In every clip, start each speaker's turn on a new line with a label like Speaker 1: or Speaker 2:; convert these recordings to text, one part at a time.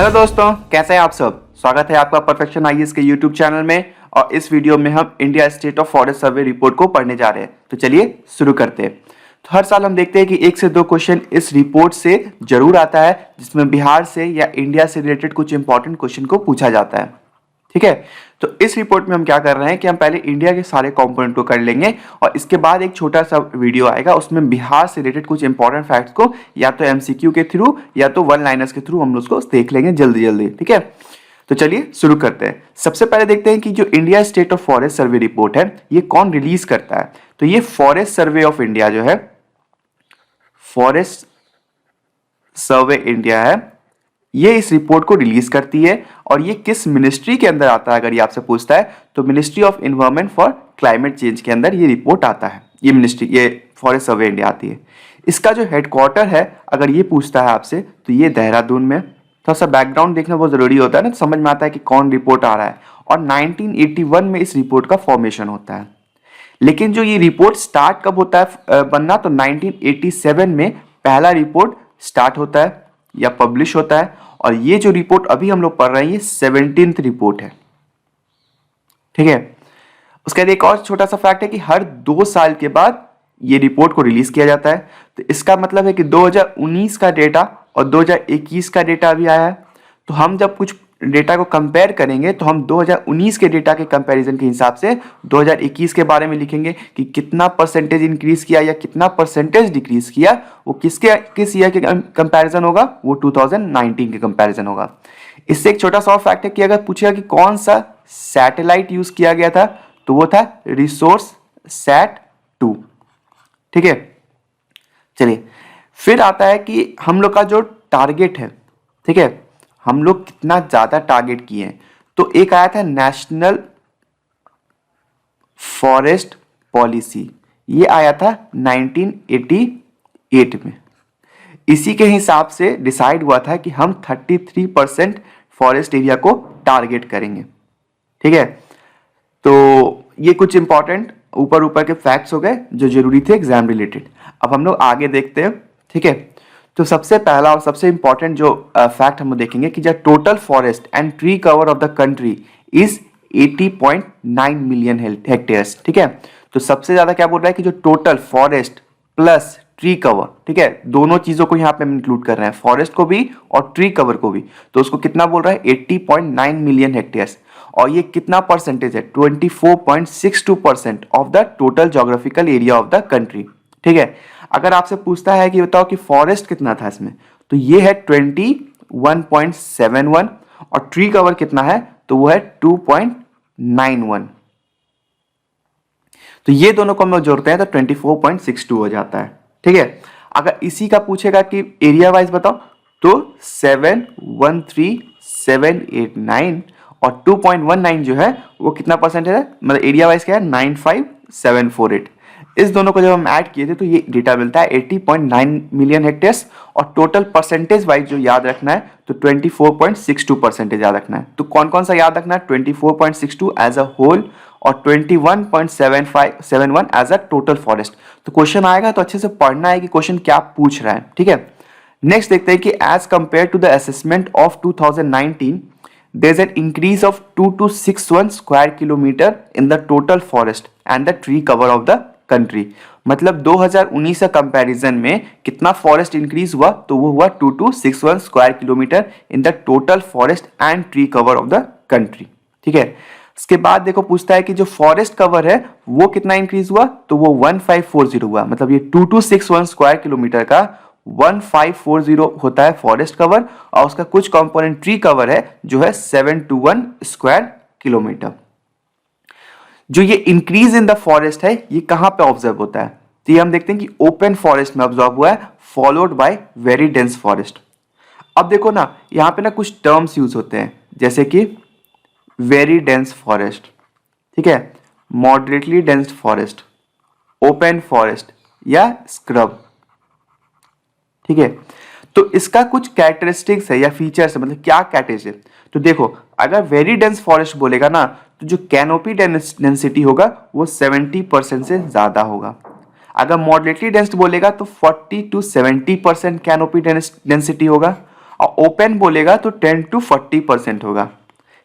Speaker 1: Hello दोस्तों, कैसे हैं आप सब। स्वागत है आपका परफेक्शन आईएएस के यूट्यूब चैनल में। और इस वीडियो में हम India state of forest survey report को पढ़ने जा रहे हैं। तो चलिए शुरू करते हैं। तो हर साल हम देखते हैं कि 1 से 2 क्वेश्चन इस रिपोर्ट से जरूर आता है, जिसमें बिहार से या इंडिया से रिलेटेड कुछ इंपॉर्टेंट क्वेश्चन को पूछा जाता है। ठीक है, तो इस रिपोर्ट में हम क्या कर रहे हैं कि हम पहले इंडिया के सारे कंपोनेंट को कर लेंगे और इसके बाद एक छोटा सा वीडियो आएगा, उसमें बिहार से रिलेटेड कुछ इंपॉर्टेंट फैक्ट्स को या तो एमसीक्यू के थ्रू या तो वन लाइनर्स के थ्रू हम उसको देख लेंगे जल्दी जल्दी। ठीक है, तो चलिए शुरू करते हैं। सबसे पहले देखते हैं कि जो India state of forest survey report है ये कौन रिलीज करता है। तो ये फॉरेस्ट सर्वे ऑफ इंडिया जो है, फॉरेस्ट सर्वे इंडिया है, ये इस रिपोर्ट को रिलीज करती है। और ये किस मिनिस्ट्री के अंदर आता है, अगर ये आपसे पूछता है तो ministry of environment for climate change के अंदर ये रिपोर्ट आता है। ये मिनिस्ट्री, ये फॉरेस्ट सर्वे इंडिया आती है। इसका जो हेडक्वार्टर है, अगर ये पूछता है आपसे, तो ये देहरादून में। थोड़ा सा बैकग्राउंड देखना बहुत जरूरी होता है ना, तो समझ में आता है कि कौन रिपोर्ट आ रहा है। और 1981 में इस रिपोर्ट का फॉर्मेशन होता है। लेकिन जो ये रिपोर्ट स्टार्ट कब होता है बनना, तो 1987 में पहला रिपोर्ट स्टार्ट होता है या पब्लिश होता है। और ये जो रिपोर्ट अभी हम लोग पढ़ रहे हैं ये 17th रिपोर्ट है। ठीक है, उसके बाद एक और छोटा सा फैक्ट है कि हर 2 साल के बाद ये रिपोर्ट को रिलीज किया जाता है। तो इसका मतलब है कि 2019 का डेटा और 2021 का डेटा अभी आया है। तो हम जब कुछ डेटा को कंपेयर करेंगे तो हम 2019 के डेटा के कंपैरिजन के हिसाब से 2021 के बारे में लिखेंगे कि कितना परसेंटेज इंक्रीज किया या कितना परसेंटेज डिक्रीज किया। वो किस ईयर के कंपैरिजन होगा, वो 2019 के कंपैरिजन होगा। इससे एक छोटा सा फैक्ट है कि अगर पूछेगा कि कौन सा सैटेलाइट यूज किया गया था, तो वो था रिसोर्स सैट 2। ठीक है, चलिए फिर आता है कि हम लोग का जो टारगेट है, ठीक है, हम लोग कितना ज्यादा टारगेट किए हैं। तो एक आया था नेशनल फॉरेस्ट पॉलिसी, ये आया था 1988 में। इसी के हिसाब से डिसाइड हुआ था कि हम 33% फॉरेस्ट एरिया को टारगेट करेंगे। ठीक है, तो ये कुछ इंपॉर्टेंट ऊपर के फैक्ट्स हो गए जो जरूरी थे एग्जाम रिलेटेड। अब हम लोग आगे देखते हैं। ठीक है, तो सबसे पहला और सबसे इंपॉर्टेंट जो फैक्ट हम देखेंगे कि जो total forest and tree cover of the country is 80.9 million hectares. ठीक है, तो सबसे ज्यादा क्या बोल रहा है कि जो total forest plus tree cover, ठीक है, दोनों चीजों को यहाँ पे हम इंक्लूड कर रहे हैं, फॉरेस्ट को भी और ट्री कवर को भी। तो उसको कितना बोल रहा है, 80.9 मिलियन हेक्टेयर्स। और ये कितना परसेंटेज है, 24.62% of the total geographical area of the country. ठीक है, अगर आपसे पूछता है कि बताओ कि फॉरेस्ट कितना था इसमें, तो ये है 21.71 और ट्री कवर कितना है, तो वो है 2.91। तो ये दोनों को हम लोग जोड़ते हैं तो 24.62 हो जाता है। ठीक है, अगर इसी का पूछेगा कि एरिया वाइज बताओ, तो 713789 और 2.19 जो है वो कितना परसेंटेज है, मतलब एरिया वाइज क्या है, 95748। इस दोनों को जब हम ऐड किए थे तो ये डेटा मिलता है 80.9 मिलियन हेक्टेयर्स। और टोटल परसेंटेज वाइज जो याद रखना है तो 24.62% याद रखना है। तो कौन कौन सा याद रखना है, 24.62 एज अ होल और 21.71 एज अ टोटल फॉरेस्ट। तो क्वेश्चन आएगा तो अच्छे से पढ़ना है कि क्वेश्चन क्या पूछ रहा है। ठीक है, नेक्स्ट देखते हैं कि as compare to the assessment of 2019 there is an increase of 2261 square kilometer in the total forest and the tree cover of the country। मतलब 2019 का कंपैरिजन में कितना फॉरेस्ट इंक्रीज हुआ, तो वो हुआ 2261 square kilometre in the total forest and tree cover of the country. ठीक है, इसके बाद देखो पूछता है कि जो फॉरेस्ट कवर है वो कितना इंक्रीज हुआ, तो वो 1540 हुआ। मतलब ये 2261 स्क्वायर किलोमीटर का 1540 होता है फॉरेस्ट कवर और उसका कुछ कंपोनेंट ट्री कवर है जो है 721 स्क्वायर किलोमीटर। जो ये इंक्रीज इन द फॉरेस्ट है ये कहां पे ऑब्जर्व होता है, तो ये हम देखते हैं कि ओपन फॉरेस्ट में ऑब्जर्व हुआ है, followed by very dense forest. अब देखो ना, यहां पे ना कुछ टर्म्स यूज होते हैं जैसे कि वेरी डेंस फॉरेस्ट, ठीक है, moderately dense forest, open forest या स्क्रब। ठीक है, तो इसका कुछ कैरेक्टरिस्टिक्स है या फीचर्स है, मतलब क्या कैटेगरी है। तो देखो, अगर वेरी डेंस फॉरेस्ट बोलेगा ना तो जो कैनोपी डेंसिटी होगा वो 70% से ज्यादा होगा। अगर मॉडरेटली डेंस बोलेगा तो 40 to 70% कैनोपी डेंसिटी होगा। और ओपन बोलेगा तो 10 to 40% होगा।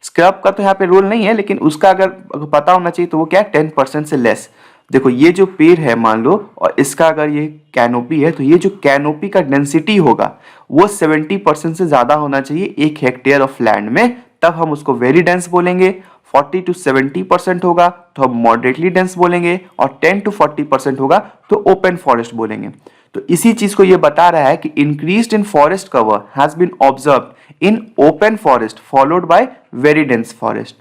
Speaker 1: स्क्रब का तो यहाँ पे रूल नहीं है, लेकिन उसका अगर पता होना चाहिए तो वो क्या है, 10% से लेस। देखो ये जो पेड़ है मान लो, और इसका अगर ये कैनोपी है, तो ये जो कैनोपी का डेंसिटी होगा वो 70% से ज़्यादा होना चाहिए 1 हेक्टेयर ऑफ लैंड में, तब हम उसको वेरी डेंस बोलेंगे। 40 to 70% होगा तो हम मॉडरेटली डेंस बोलेंगे, और 10 to 40% होगा तो ओपन फॉरेस्ट बोलेंगे। तो इसी चीज को ये बता रहा है कि increased in forest cover has been observed in open forest followed by very dense forest.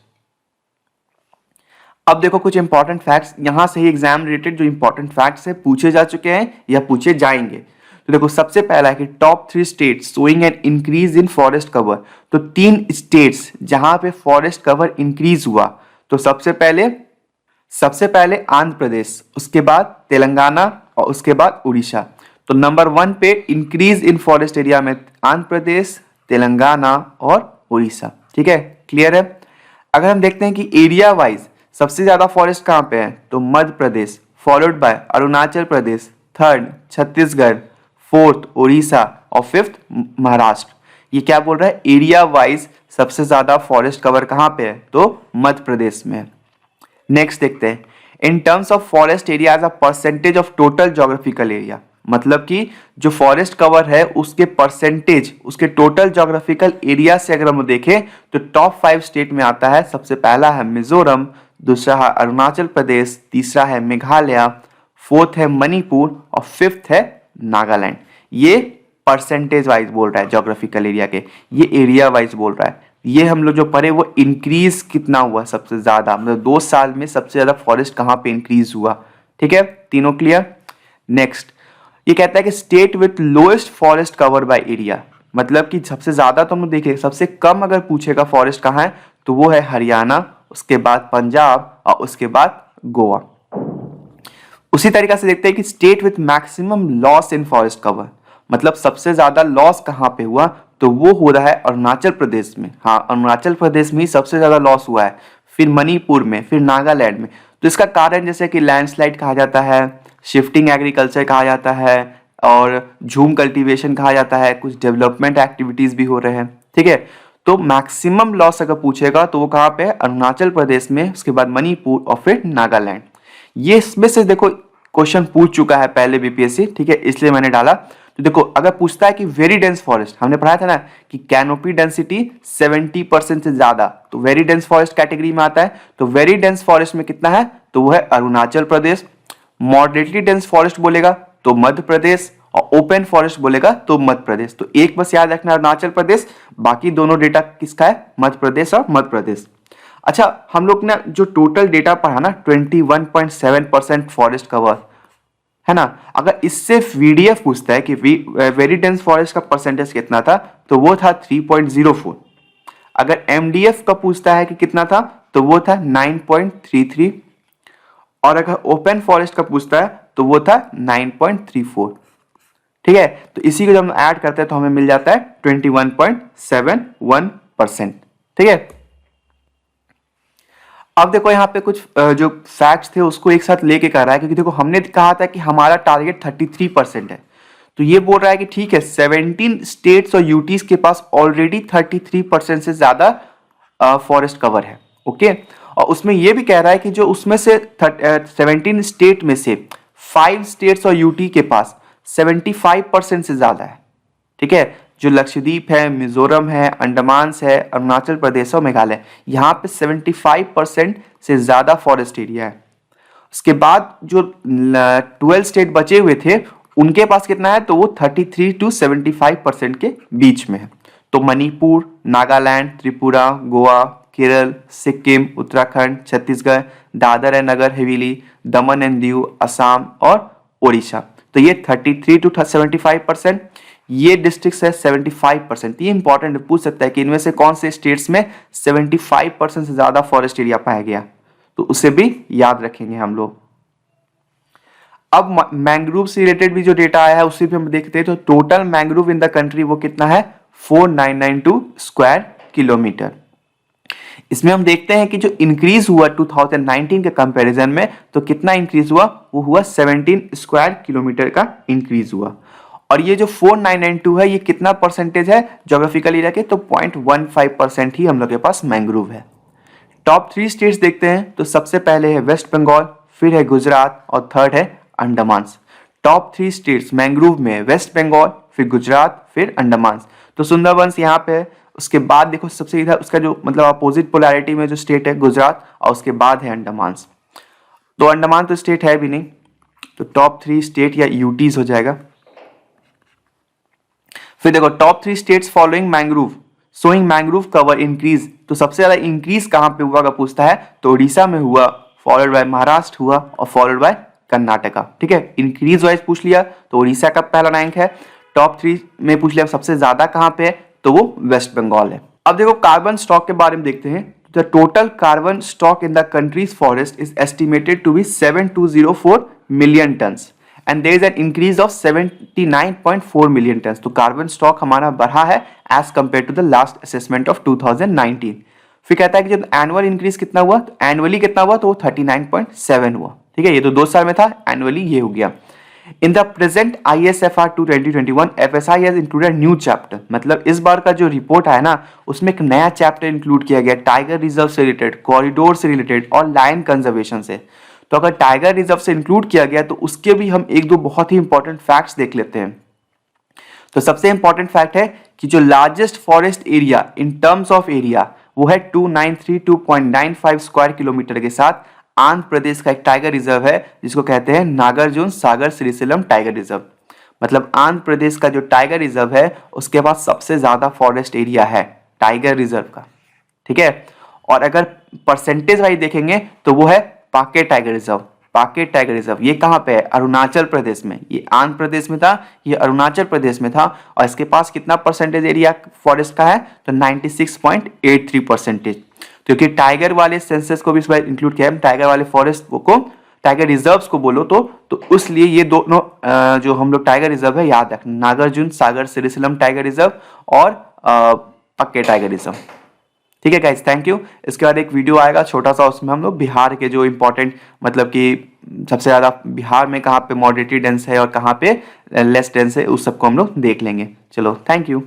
Speaker 1: अब देखो कुछ इंपॉर्टेंट फैक्ट्स, यहां से ही एग्जाम रिलेटेड जो इंपॉर्टेंट फैक्ट्स है पूछे जा चुके हैं या पूछे जाएंगे। तो देखो सबसे पहला है कि top 3 states showing an increase in forest cover. तो 3 स्टेट्स जहां पे फॉरेस्ट कवर इंक्रीज हुआ, तो सबसे पहले आंध्र प्रदेश, उसके बाद तेलंगाना और उसके बाद उड़ीसा। तो नंबर 1 पे इंक्रीज इन फॉरेस्ट एरिया में आंध्र प्रदेश, तेलंगाना और उड़ीसा। ठीक है, क्लियर है। अगर हम देखते हैं कि एरिया वाइज सबसे ज्यादा फॉरेस्ट कहाँ पे है, तो Madhya Pradesh, followed by Arunachal Pradesh, third Chhattisgarh, fourth Orissa और फिफ्थ महाराष्ट्र। ये क्या बोल रहा है, एरिया वाइज सबसे ज्यादा फॉरेस्ट कवर कहाँ पे है, तो मध्य प्रदेश में है। नेक्स्ट देखते हैं, in terms of forest area as a percentage of total geographical area. मतलब कि जो फॉरेस्ट कवर है उसके परसेंटेज, उसके टोटल ज्योग्राफिकल एरिया से अगर हम देखें तो टॉप 5 स्टेट में आता है। सबसे पहला है मिजोरम, दूसरा है अरुणाचल प्रदेश, तीसरा है मेघालय, फोर्थ है मणिपुर और फिफ्थ है नागालैंड। ये परसेंटेज वाइज बोल रहा है ज्योग्राफिकल एरिया के, ये एरिया वाइज बोल रहा है। ये हम लोग जो पढ़े वो इंक्रीज कितना हुआ सबसे ज्यादा, मतलब 2 साल में सबसे ज्यादा फॉरेस्ट कहाँ पे इंक्रीज हुआ। ठीक है, तीनों क्लियर। नेक्स्ट ये कहता है कि state with lowest forest cover by area, मतलब कि सबसे ज्यादा तो हम देखिए, सबसे कम अगर पूछेगा फॉरेस्ट कहाँ है तो वो है हरियाणा, उसके बाद पंजाब और उसके बाद गोवा। उसी तरीका से देखते हैं कि state with maximum loss in forest cover, मतलब सबसे ज्यादा लॉस कहाँ पे हुआ, तो वो हो रहा है अरुणाचल प्रदेश में। हाँ, अरुणाचल प्रदेश में ही सबसे ज्यादा लॉस हुआ है, फिर मणिपुर में, फिर नागालैंड में। तो इसका कारण जैसे कि लैंडस्लाइड कहा जाता है, शिफ्टिंग एग्रीकल्चर कहा जाता है और झूम कल्टीवेशन कहा जाता है, कुछ डेवलपमेंट एक्टिविटीज भी हो रहे हैं। ठीक है, तो मैक्सिमम लॉस अगर पूछेगा तो वो कहाँ पे है, अरुणाचल प्रदेश में, उसके बाद मणिपुर और फिर नागालैंड। ये इसमें से देखो क्वेश्चन पूछ चुका है पहले बीपीएससी, ठीक है, इसलिए मैंने डाला। तो देखो अगर पूछता है कि वेरी डेंस फॉरेस्ट, हमने पढ़ा था ना कि कैनोपी डेंसिटी 70% से ज्यादा, तो वेरी डेंस फॉरेस्ट कैटेगरी में आता है। तो वेरी डेंस फॉरेस्ट में कितना है, तो वो है Arunachal Pradesh. Moderately dense forest बोलेगा तो मध्य प्रदेश, और ओपन फॉरेस्ट बोलेगा तो मध्य प्रदेश। तो एक बस याद रखना अरुणाचल प्रदेश, बाकी दोनों डेटा किसका है, मध्य प्रदेश और मध्य प्रदेश। अच्छा, हम लोग ने जो टोटल डेटा पढ़ा ना 21.7% फॉरेस्ट कवर है ना, अगर इससे वीडीएफ पूछता है कि वेरी डेंस फॉरेस्ट का परसेंटेज कितना था, तो वो था 3.04। अगर एमडीएफ का पूछता है कि कितना था, तो वो था 9.33, और अगर ओपन फॉरेस्ट का पूछता है तो वो था 9.34। ठीक है, तो इसी को जब हम ऐड करते हैं तो हमें मिल जाता है 21.71%। ठीक है, अब देखो यहाँ पे कुछ जो फैक्ट्स थे उसको एक साथ लेके कर रहा है, क्योंकि देखो हमने कहा था कि हमारा टारगेट 33% है, तो ये बोल रहा है कि ठीक है 17 स्टेट्स और यूटीज के पास ऑलरेडी 33% से ज्यादा फॉरेस्ट कवर है। ओके, और उसमें ये भी कह रहा है कि जो उसमें से 17 स्टेट में से 5 स्टेट्स और यूटी के पास 75% से ज्यादा है। ठीक है, जो लक्षद्वीप है, मिजोरम है, अंडमान है, अरुणाचल प्रदेश और मेघालय, यहाँ पे 75% से ज्यादा फॉरेस्ट एरिया है। उसके बाद जो 12 स्टेट बचे हुए थे उनके पास कितना है, तो वो 33 to 75% के बीच में है। तो Manipur, Nagaland, Tripura, Goa, Kerala, Sikkim, Uttarakhand, Chhattisgarh, Dadar and Nagar Haveli, Daman and Diu, Assam और ओडिशा। तो ये 33 to 75%, ये डिस्ट्रिक्ट है 75%। ये इंपॉर्टेंट पूछ सकता है कि इनमें से कौन से स्टेट्स में 75% से ज्यादा फॉरेस्ट एरिया पाया गया, तो उसे भी याद रखेंगे हम लोग। अब मैंग्रोव से रिलेटेड भी जो डेटा आया है उसे भी हम देखते हैं। तो total mangrove in the country वो कितना है, 4992 स्क्वायर किलोमीटर। इसमें हम देखते हैं कि जो इंक्रीज हुआ 2019 के कंपैरिजन में, तो कितना इंक्रीज हुआ, वो हुआ 17 स्क्वायर किलोमीटर का इंक्रीज हुआ। और ये जो 4992 है ये कितना परसेंटेज है जोग्राफिकल एरिया के, तो 0.15% ही हम लोग के पास मैंग्रोव है। टॉप 3 स्टेट्स देखते हैं तो सबसे पहले है वेस्ट बंगाल, फिर है गुजरात और थर्ड है अंडमान। टॉप 3 स्टेट्स मैंग्रोव में वेस्ट बंगाल, फिर गुजरात, फिर अंडमान। तो सुंदरबंस यहाँ पे है। उसके बाद देखो सबसे इधर उसका जो मतलब अपोजिट पोलैरिटी में जो स्टेट है गुजरात, और उसके बाद है अंडमान। तो अंडमान तो स्टेट है भी नहीं, तो टॉप 3 स्टेट या यूटीज हो जाएगा। फिर देखो top 3 states following mangrove showing mangrove cover increase, तो सबसे ज्यादा इंक्रीज कहां पे हुआ का पूछता है, तो उड़ीसा में हुआ, फॉलोड बाय महाराष्ट्र हुआ और फॉलोड बाय कर्नाटका। ठीक है, इंक्रीज वाइज पूछ लिया तो उड़ीसा का पहला रैंक है। टॉप 3 में पूछ लिया सबसे ज्यादा कहां पे है, तो वो वेस्ट बंगाल है। अब देखो कार्बन स्टॉक के बारे में देखते हैं। The total carbon stock in the country's forest is estimated to be 7204 million tons and there is an increase of 79.4 million tons. तो कार्बन स्टॉक हमारा बढ़ा है as compare to the last assessment of 2019। फिर कहता है कि जब annual increase कितना हुआ, तो एनुअली कितना हुआ, तो 39.7 हुआ। ठीक है, ये तो 2 साल में था, एनुअली ये हो गया। In the present ISFR 2021 FSI has included new chapter, मतलब इस बार का जो रिपोर्ट है ना उसमें एक नया चैप्टर इंक्लूड किया गया टाइगर रिजर्व से रिलेटेड, कॉरिडोर से रिलेटेड और लायन कंजर्वेशन से। तो अगर टाइगर रिजर्व से इंक्लूड किया गया तो उसके भी हम एक दो बहुत ही इंपॉर्टेंट फैक्ट्स देख लेते हैं। तो सबसे इंपॉर्टेंट फैक्ट है कि जो largest forest area in terms of area वो है 2932.95 स्क्वायर किलोमीटर के साथ आंध्र प्रदेश का एक टाइगर रिजर्व है जिसको कहते हैं नागार्जुन सागर श्रीशैलम टाइगर रिजर्व। मतलब आंध्र प्रदेश का जो टाइगर रिजर्व है उसके पास सबसे ज्यादा फॉरेस्ट एरिया है टाइगर रिजर्व का। ठीक है, और अगर परसेंटेज वाइज देखेंगे तो वो है Pakke tiger reserve. Pakke tiger reserve ये कहाँ पे है, अरुणाचल प्रदेश में। ये आंध्र प्रदेश में था, ये अरुणाचल प्रदेश में था, और इसके पास कितना परसेंटेज एरिया फॉरेस्ट का है, तो 96.83%। क्योंकि टाइगर वाले सेंसस को भी इस बार इंक्लूड किया है, टाइगर वाले फॉरेस्ट को टाइगर रिजर्व्स को बोलो तो उसलिए ये दोनों जो हम लोग टाइगर रिजर्व है याद रखना, नागार्जुन सागर श्रीशैलम टाइगर रिजर्व और पक्के टाइगर रिजर्व। ठीक है गाइस, थैंक यू। इसके बाद एक वीडियो आएगा छोटा सा, उसमें हम लोग बिहार के जो इंपॉर्टेंट मतलब कि सबसे ज़्यादा बिहार में कहाँ पे मॉडरेटली डेंस है और कहाँ पे लेस डेंस है उस सबको हम लोग देख लेंगे। चलो, थैंक यू।